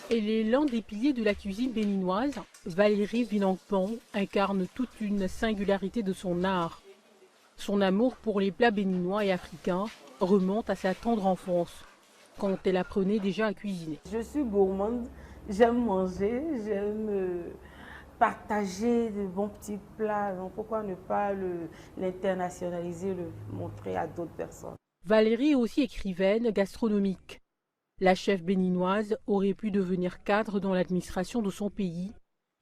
Elle est l'un des piliers de la cuisine béninoise. Valérie Vinangpong incarne toute une singularité de son art. Son amour pour les plats béninois et africains remonte à sa tendre enfance, quand elle apprenait déjà à cuisiner. Je suis gourmande, j'aime manger, j'aime partager de bons petits plats. Donc pourquoi ne pas l'internationaliser, le montrer à d'autres personnes. Valérie est aussi écrivaine gastronomique. La chef béninoise aurait pu devenir cadre dans l'administration de son pays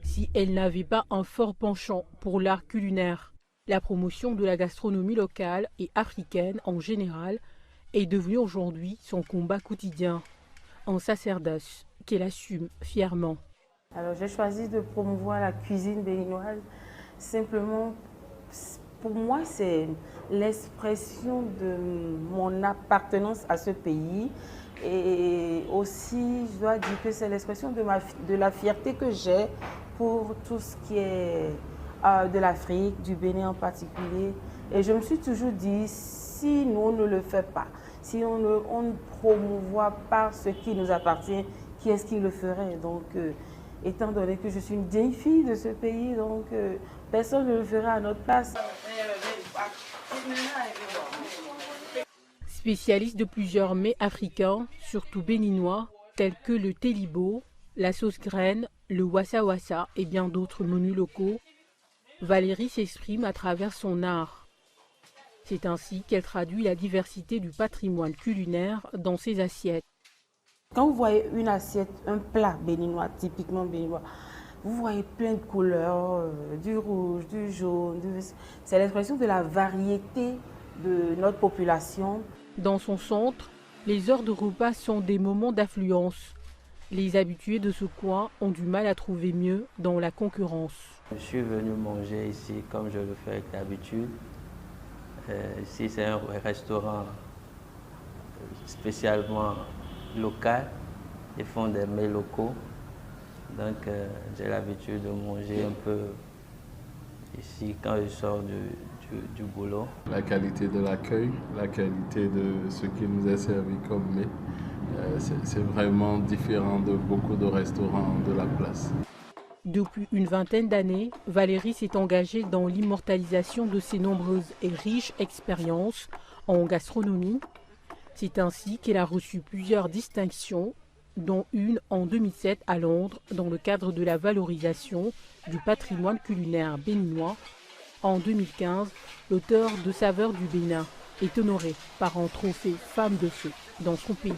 si elle n'avait pas un fort penchant pour l'art culinaire. La promotion de la gastronomie locale et africaine en général est devenue aujourd'hui son combat quotidien, un sacerdoce qu'elle assume fièrement. Alors j'ai choisi de promouvoir la cuisine béninoise. Simplement, pour moi, c'est l'expression de mon appartenance à ce pays. Et aussi, je dois dire que c'est l'expression de la fierté que j'ai pour tout ce qui est de l'Afrique, du Bénin en particulier. Et je me suis toujours dit, si nous, on ne le fait pas, si on ne promouvoit pas ce qui nous appartient, qui est-ce qui le ferait? Donc, étant donné que je suis une digne fille de ce pays, donc personne ne le fera à notre place. Spécialiste de plusieurs mets africains, surtout béninois, tels que le télibo, la sauce graine, le wassa-wassa et bien d'autres menus locaux, Valérie s'exprime à travers son art. C'est ainsi qu'elle traduit la diversité du patrimoine culinaire dans ses assiettes. Quand vous voyez une assiette, un plat béninois, typiquement béninois, vous voyez plein de couleurs, du rouge, du jaune. C'est l'expression de la variété de notre population. Dans son centre, les heures de repas sont des moments d'affluence. Les habitués de ce coin ont du mal à trouver mieux dans la concurrence. Je suis venu manger ici comme je le fais avec d'habitude. Ici, c'est un restaurant spécialement local. Ils font des mets locaux. Donc, j'ai l'habitude de manger un peu ici quand je sors du boulot. La qualité de l'accueil, la qualité de ce qui nous est servi comme mets, c'est vraiment différent de beaucoup de restaurants de la place. Depuis une vingtaine d'années, Valérie s'est engagée dans l'immortalisation de ses nombreuses et riches expériences en gastronomie. C'est ainsi qu'elle a reçu plusieurs distinctions, dont une en 2007 à Londres dans le cadre de la valorisation du patrimoine culinaire béninois. En 2015, l'auteur de Saveurs du Bénin est honoré par un trophée Femme de Feu dans son pays.